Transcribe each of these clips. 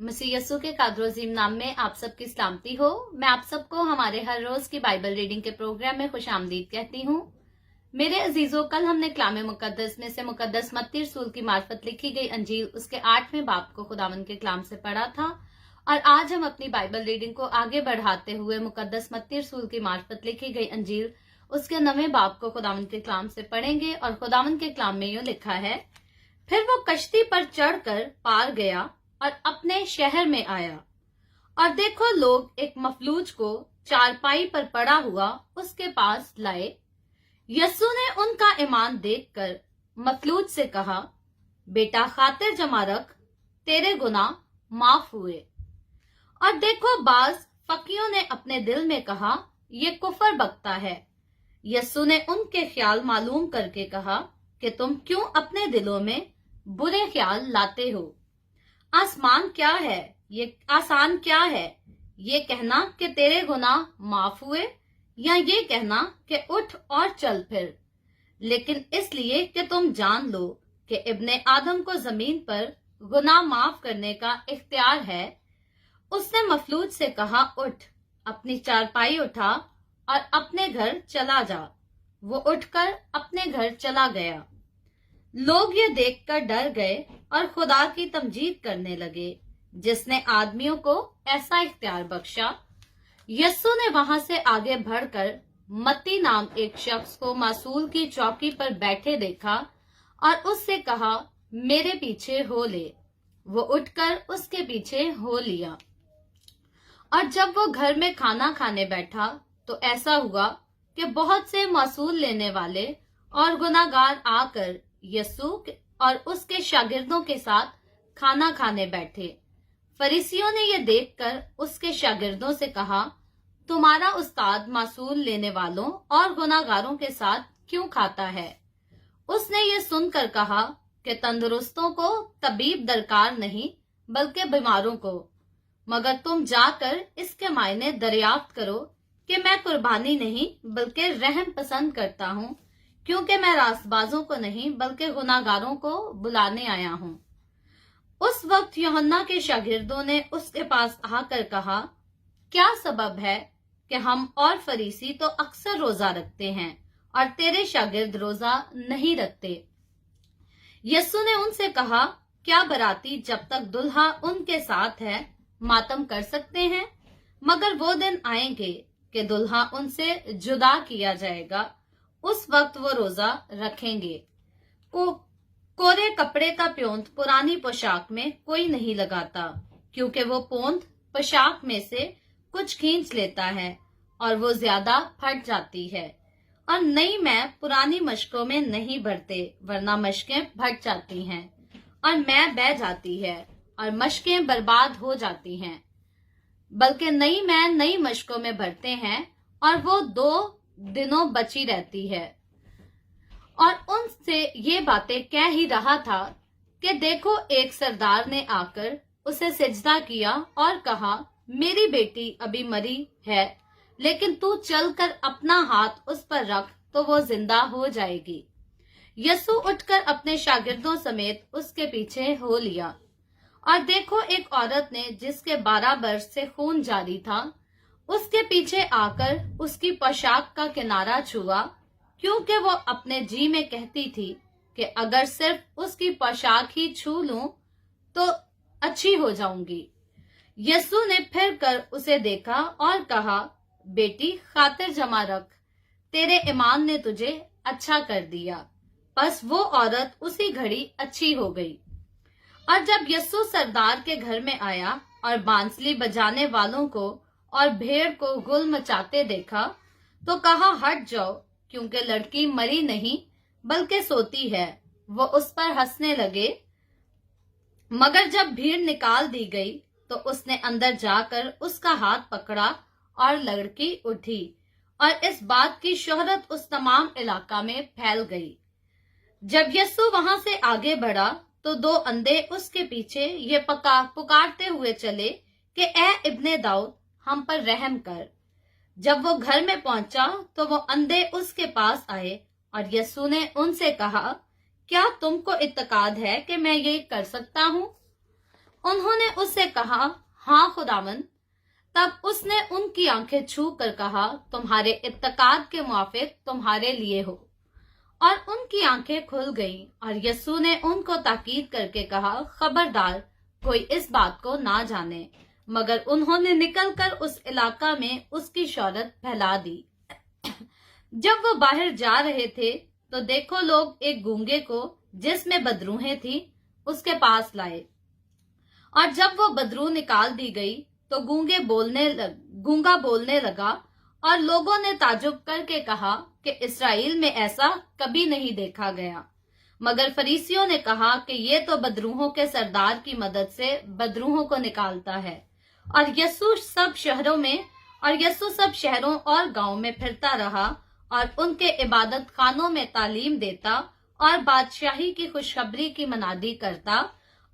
मसीह यस्सु के कादरोजीम नाम में आप सबकी सलामती हो। मैं आप सबको हमारे हर रोज की बाइबल रीडिंग के प्रोग्राम में खुश आमदीद कहती हूँ। मेरे अजीजों, कल हमने कलाम मुकद्दस में से मुकद्दस मत्ती रसूल की मार्फत लिखी गई अंजील उसके 8वें बाब को खुदावंद के कलाम से पढ़ा था और आज हम अपनी बाइबल रीडिंग को आगे बढ़ाते हुए मुकद्दस मत्ती रसूल की मार्फत लिखी गई अंजील उसके 9वें बाब को खुदावंद के कलाम से पढ़ेंगे और खुदावंद के कलाम में यूं लिखा है, फिर वो कश्ती पर चढ़कर पार गया और अपने शहर में आया और देखो लोग एक मफलूज को चारपाई पर पड़ा हुआ उसके पास लाए। यस्सु ने उनका ईमान देखकर मफलूज से कहा, बेटा खातिर जमा रख, तेरे गुनाह माफ हुए। और देखो बाज फकीरों ने अपने दिल में कहा, ये कुफर बकता है। यस्सु ने उनके ख्याल मालूम करके कहा कि तुम क्यों अपने दिलों में बुरे ख्याल लाते हो। आसान क्या है ये कहना कि तेरे गुनाह माफ हुए या ये कहना कि उठ और चल फिर। लेकिन इसलिए कि तुम जान लो कि इब्ने आदम को जमीन पर गुनाह माफ करने का इख्तियार है। उसने मफलूज से कहा, उठ, अपनी चारपाई उठा और अपने घर चला जा। वो उठकर अपने घर चला गया। लोग ये देखकर डर गए और खुदा की तमजीद करने लगे जिसने आदमियों को ऐसा इख्तियार बख्शा। यस्सु ने वहां से आगे बढ़कर मत्ती नाम एक शख्स को मासूल की चौकी पर बैठे देखा और उससे कहा, मेरे पीछे हो ले। वो उठकर उसके पीछे हो लिया। और जब वो घर में खाना खाने बैठा तो ऐसा हुआ कि बहुत से मासूल लेने वाले और गुनाहगार आकर यस्सु और उसके शागिर्दों के साथ खाना खाने बैठे। फरीसियों ने यह देखकर उसके शागिर्दों से कहा, तुम्हारा उस्ताद मासूल लेने वालों और गुनाहगारों के साथ क्यों खाता है। उसने ये सुनकर कहा कि तंदुरुस्तों को तबीब दरकार नहीं बल्कि बीमारों को। मगर तुम जाकर इसके मायने दरियाफ्त करो कि मैं कुर्बानी नहीं बल्कि रहम पसंद करता हूँ, क्योंकि मैं रास्तबाजों को नहीं बल्कि गुनाहगारों को बुलाने आया हूँ। उस वक्त यूहन्ना के शागिर्दों ने उसके पास आकर कहा, क्या सबब है कि हम और फरीसी तो अक्सर रोजा रखते हैं और तेरे शागिर्द रोजा नहीं रखते। यस्सु ने उनसे कहा, क्या बराती जब तक दुल्हा उनके साथ है मातम कर सकते हैं, मगर वो दिन आएंगे कि दुल्हा उनसे जुदा किया जाएगा, उस वक्त वो रोजा रखेंगे। कोरे कपड़े का प्योंत पुरानी पोशाक में कोई नहीं लगाता, क्योंकि वो पोंत पोशाक में से कुछ खींच लेता है और वो ज्यादा फट जाती है। और नई मैं पुरानी मशकों में नहीं भरते, वरना मशकें फट जाती हैं और मैं बह जाती है और मशकें बर्बाद हो जाती हैं। बल्कि नई मैं नई मशकों में भरते हैं और वो 2 दिनों बची रहती है। और उनसे ये बातें कह ही रहा था कि देखो एक सरदार ने आकर उसे सिजदा किया और कहा, मेरी बेटी अभी मरी है, लेकिन तू चलकर अपना हाथ उस पर रख तो वो जिंदा हो जाएगी। यस्सु उठकर अपने शागिर्दों समेत उसके पीछे हो लिया। और देखो एक औरत ने जिसके 12 बरस से खून जारी था उसके पीछे आकर उसकी पोशाक का किनारा छुआ, क्योंकि वो अपने जी में कहती थी कि अगर सिर्फ उसकी पोशाक ही छू लूं तो अच्छी हो जाऊंगी। यस्सु ने फिर कर उसे देखा और कहा, बेटी खातिर जमा रख, तेरे ईमान ने तुझे अच्छा कर दिया। बस वो औरत उसी घड़ी अच्छी हो गई। और जब यस्सु सरदार के घर में आया और बांसुरी बजाने वालों को और भेड़ को गुल मचाते देखा तो कहा, हट जाओ, क्योंकि लड़की मरी नहीं बल्कि सोती है। वो उस पर हंसने लगे। मगर जब भीड़ निकाल दी गई तो उसने अंदर जाकर उसका हाथ पकड़ा और लड़की उठी और इस बात की शोहरत उस तमाम इलाका में फैल गई। जब यस्सु वहां से आगे बढ़ा तो 2 अंधे उसके पीछे ये पुकारते हुए चले कि ए इब्ने दाऊद, हम पर रहम कर। जब वो घर में पहुंचा तो वो अंधे उसके पास आए और यस्सु ने उनसे कहा, क्या तुमको इत्तेकाद है कि मैं ये कर सकता हूँ। उन्होंने उससे कहा, हाँ खुदावंद। तब उसने उनकी आंखें छू कर कहा, तुम्हारे इत्तकाद के मुआफिक तुम्हारे लिए हो। और उनकी आंखें खुल गईं और यीशु ने उनको ताकीद करके कहा, खबरदार कोई इस बात को ना जाने। मगर उन्होंने निकलकर उस इलाका में उसकी शोहरत फैला दी। जब वो बाहर जा रहे थे तो देखो लोग एक गूंगे को जिसमें बदरूहें थी उसके पास लाए, और जब वो बदरू निकाल दी गई तो गूंगा बोलने लगा, और लोगों ने ताजुब करके कहा कि इस्राएल में ऐसा कभी नहीं देखा गया। मगर फरीसियों ने कहा कि ये तो बदरूहों के सरदार की मदद से बदरूहों को निकालता है। और यीशु सब शहरों और गांवों में फिरता रहा और उनके इबादत खानों में तालीम देता और बादशाही की खुशखबरी की मनादी करता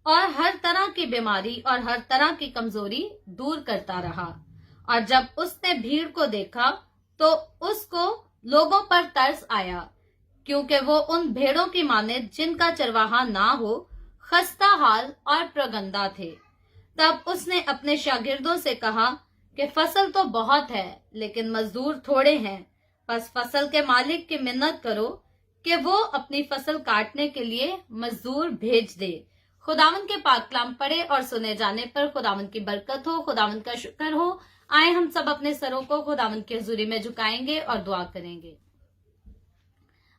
और हर तरह की बीमारी और हर तरह की कमजोरी दूर करता रहा। और जब उसने भीड़ को देखा तो उसको लोगों पर तरस आया, क्योंकि वो उन भेड़ों की माने जिनका चरवाहा ना हो, खस्ता हाल और प्रगंदा थे। तब उसने अपने शागिर्दों से कहा कि फसल तो बहुत है लेकिन मजदूर थोड़े हैं, बस फसल के मालिक की मिन्नत करो कि वो अपनी फसल काटने के लिए मजदूर भेज दे। खुदावंद के पाक कलाम पढ़े और सुने जाने पर खुदावंद की बरकत हो, खुदावंद का शुक्र हो। आए हम सब अपने सरों को खुदावंद की हुजूरी में झुकाएंगे और दुआ करेंगे।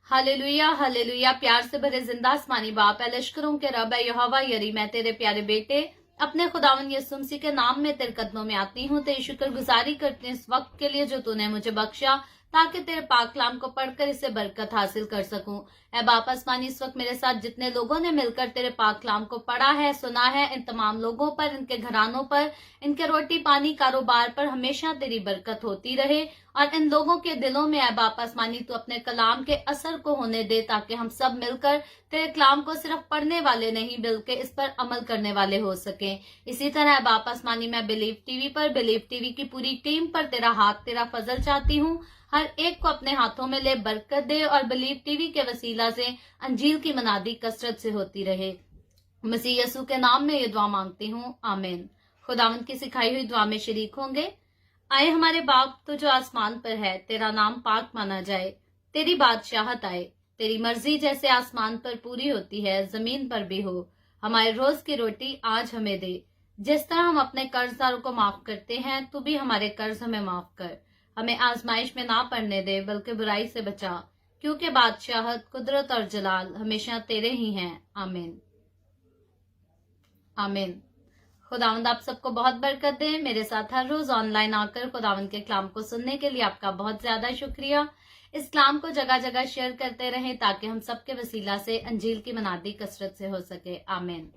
Hallelujah hallelujah. प्यार से भरे जिंदा आसमानी बाप है, लश्करों के रब है यहोवा यरी, मैं तेरे प्यारे बेटे अपने खुदावंद यीशु मसीह के नाम में तेरे कदमों में आती हूँ। तेरी शुक्रगुजारी करती हूँ इस वक्त के लिए जो तूने मुझे बख्शा, ताकि तेरे पाक कलाम को पढ़कर इससे बरकत हासिल कर सकूं। ऐ बाप आसमानी, इस वक्त मेरे साथ जितने लोगों ने मिलकर तेरे पाक कलाम को पढ़ा है, सुना है, इन तमाम लोगों पर, इनके घरानों पर, इनके रोटी पानी कारोबार पर हमेशा तेरी बरकत होती रहे। और इन लोगों के दिलों में ऐ बाप आसमानी तू अपने कलाम के असर को होने दे, ताकि हम सब मिलकर तेरे कलाम को सिर्फ पढ़ने वाले नहीं बल्कि इस पर अमल करने वाले हो सके। इसी तरह बाप आसमानी मैं बिलीव टीवी की पूरी टीम पर तेरा हाथ, तेरा फजल चाहती हूँ। हर एक को अपने हाथों में ले बरकत दे और बिलीव टीवी के वसीला से अंजील की मनादी कसरत से होती रहे। मसीह यीशु के नाम में ये दुआ मांगती हूँ, आमीन। खुदावंद की सिखाई हुई दुआ में शरीक होंगे। आए हमारे बाप तो जो आसमान पर है, तेरा नाम पाक माना जाए, तेरी बादशाहत आए, तेरी मर्जी जैसे आसमान पर पूरी होती है जमीन पर भी हो। हमारे रोज की रोटी आज हमें दे, जिस तरह हम अपने कर्जदारों को माफ करते हैं, तू भी हमारे कर्ज हमें माफ कर। हमें आजमाइश में ना पड़ने दे बल्कि बुराई से बचा, क्योंकि बादशाहत, कुदरत और जलाल हमेशा तेरे ही हैं, आमीन आमीन। खुदावंद आप सबको बहुत बरकत दे। मेरे साथ हर रोज ऑनलाइन आकर खुदावंद के कलाम को सुनने के लिए आपका बहुत ज्यादा शुक्रिया। इस कलाम को जगह जगह शेयर करते रहें ताकि हम सबके वसीला से अंजील की मनादी कसरत से हो सके, आमीन।